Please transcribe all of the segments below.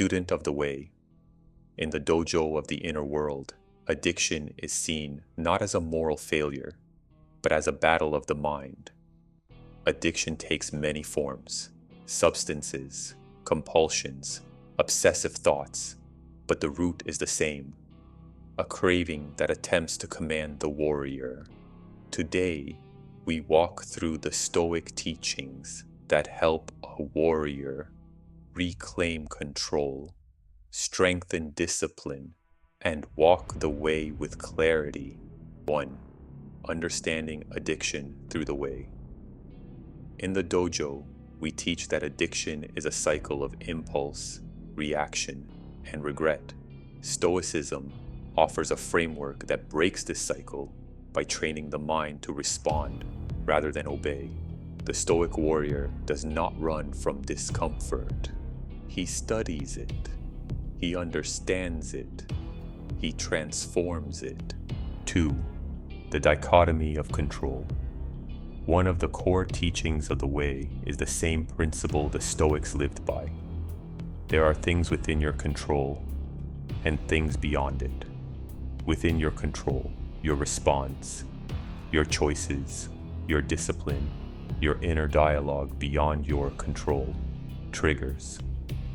Student of the way. In the dojo of the inner world, addiction is seen not as a moral failure, but as a battle of the mind. Addiction takes many forms: substances, compulsions, obsessive thoughts, but the root is the same: a craving that attempts to command the warrior. Today, we walk through the Stoic teachings that help a warrior reclaim control, strengthen discipline, and walk the way with clarity. 1. Understanding addiction through the way. In the dojo, we teach that addiction is a cycle of impulse, reaction, and regret. Stoicism offers a framework that breaks this cycle by training the mind to respond rather than obey. The Stoic warrior does not run from discomfort. He studies it. He understands it. He transforms it. 2. The dichotomy of control. One of the core teachings of the way is the same principle the Stoics lived by. There are things within your control and things beyond it. Within your control, your response, your choices, your discipline, your inner dialogue. Beyond your control, triggers,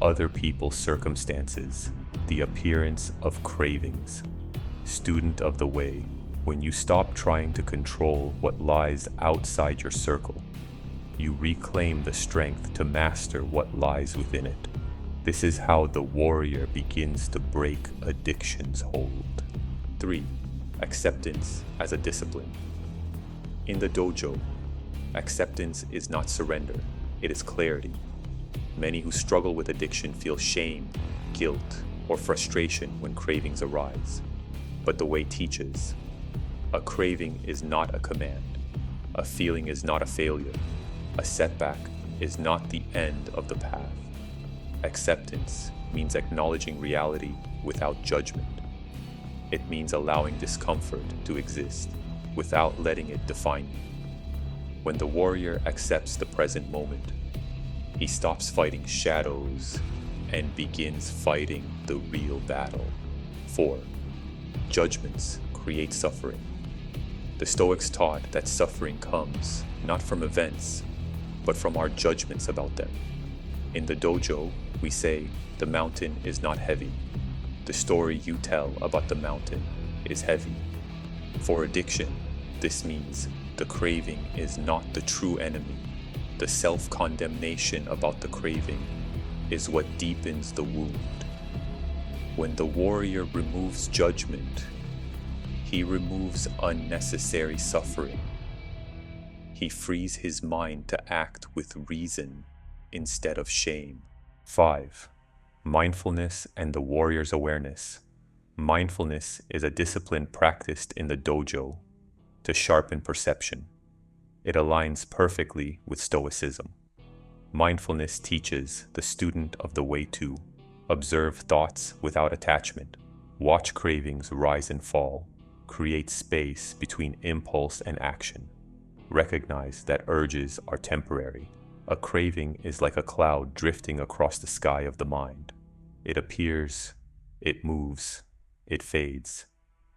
other people's circumstances, the appearance of cravings. Student of the way. When you stop trying to control what lies outside your circle, you reclaim the strength to master what lies within it. This is how the warrior begins to break addiction's hold. 3. Acceptance as a discipline. In the dojo, acceptance is not surrender, it is clarity. Many who struggle with addiction feel shame, guilt, or frustration when cravings arise. But the way teaches, a craving is not a command. A feeling is not a failure. A setback is not the end of the path. Acceptance means acknowledging reality without judgment. It means allowing discomfort to exist without letting it define you. When the warrior accepts the present moment, he stops fighting shadows and begins fighting the real battle. 4. Judgments create suffering. The Stoics taught that suffering comes not from events, but from our judgments about them. In the dojo, we say, the mountain is not heavy. The story you tell about the mountain is heavy. For addiction, this means the craving is not the true enemy. The self-condemnation about the craving is what deepens the wound. When the warrior removes judgment, he removes unnecessary suffering. He frees his mind to act with reason instead of shame. 5. Mindfulness and the warrior's awareness. Mindfulness is a discipline practiced in the dojo to sharpen perception. It aligns perfectly with Stoicism. Mindfulness teaches the student of the way to observe thoughts without attachment, watch cravings rise and fall, create space between impulse and action, recognize that urges are temporary. A craving is like a cloud drifting across the sky of the mind. It appears, it moves, it fades.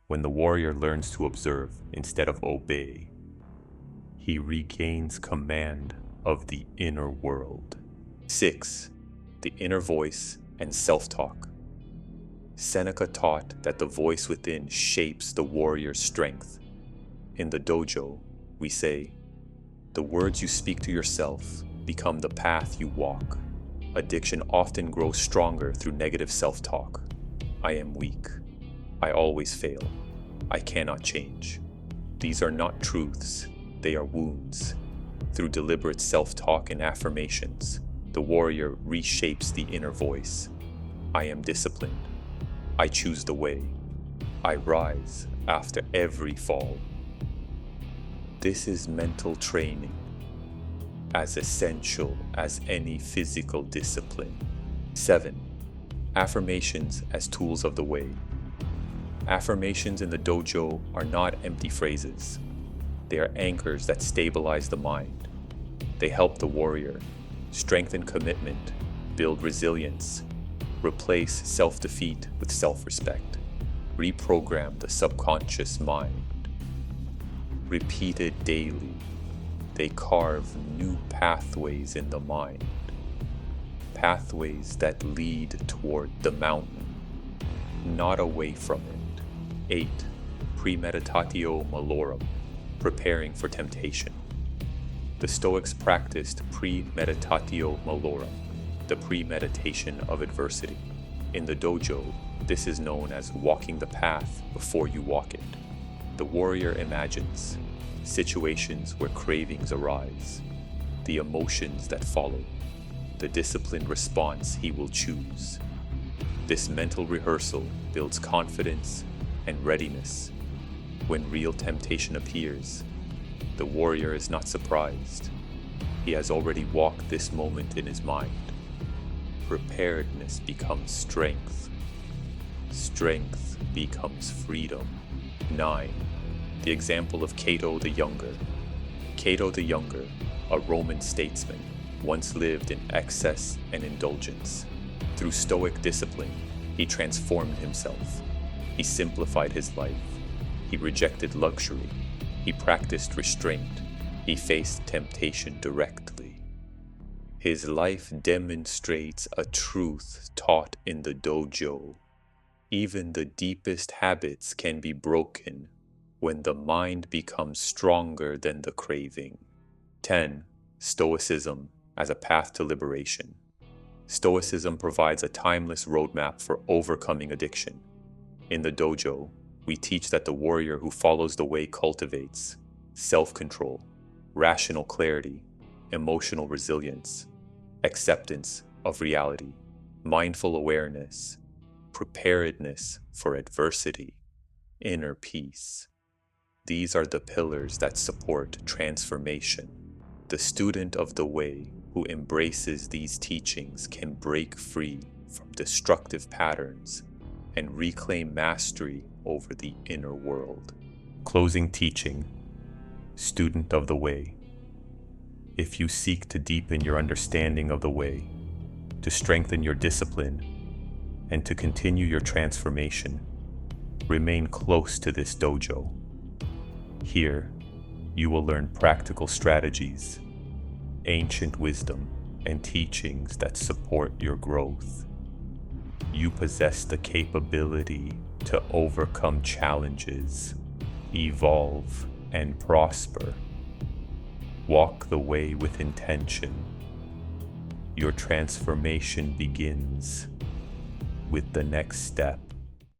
When the warrior learns to observe instead of obey, he regains command of the inner world. 6. The inner voice and self-talk. Seneca taught that the voice within shapes the warrior's strength. In the dojo, we say, the words you speak to yourself become the path you walk. Addiction often grows stronger through negative self-talk. I am weak. I always fail. I cannot change. These are not truths, they are wounds. Through deliberate self-talk and affirmations, the warrior reshapes the inner voice. I am disciplined. I choose the way. I rise after every fall. This is mental training, as essential as any physical discipline. 7. Affirmations as tools of the way. Affirmations in the dojo are not empty phrases. They are anchors that stabilize the mind. They help the warrior strengthen commitment, build resilience, Replace self-defeat with self-respect. Reprogram the subconscious mind. Repeated daily, they carve new pathways in the mind. Pathways that lead toward the mountain, not away from it. 8. Premeditatio malorum, preparing for temptation. The Stoics practiced premeditatio malorum, the premeditation of adversity. In the dojo, this is known as walking the path before you walk it. The warrior imagines situations where cravings arise, the emotions that follow, the disciplined response he will choose. This mental rehearsal builds confidence and readiness. When real temptation appears, the warrior is not surprised. He has already walked this moment in his mind. Preparedness becomes strength. Strength becomes freedom. 9. The example of Cato the Younger. Cato the Younger, a Roman statesman, once lived in excess and indulgence. Through Stoic discipline, he transformed himself. He simplified his life. He rejected luxury. He practiced restraint. He faced temptation directly. His life demonstrates a truth taught in the dojo. Even the deepest habits can be broken when the mind becomes stronger than the craving. 10. Stoicism as a path to liberation. Stoicism provides a timeless roadmap for overcoming addiction. In the dojo, we teach that the warrior who follows the way cultivates self-control, rational clarity, emotional resilience, acceptance of reality, mindful awareness, preparedness for adversity, inner peace. These are the pillars that support transformation. The student of the way who embraces these teachings can break free from destructive patterns and reclaim mastery over the inner world. Closing teaching. Student of the way. If you seek to deepen your understanding of the way, to strengthen your discipline, and to continue your transformation, remain close to this dojo. Here, you will learn practical strategies, ancient wisdom, and teachings that support your growth. You possess the capability to overcome challenges, evolve, and prosper. Walk the way with intention. Your transformation begins with the next step.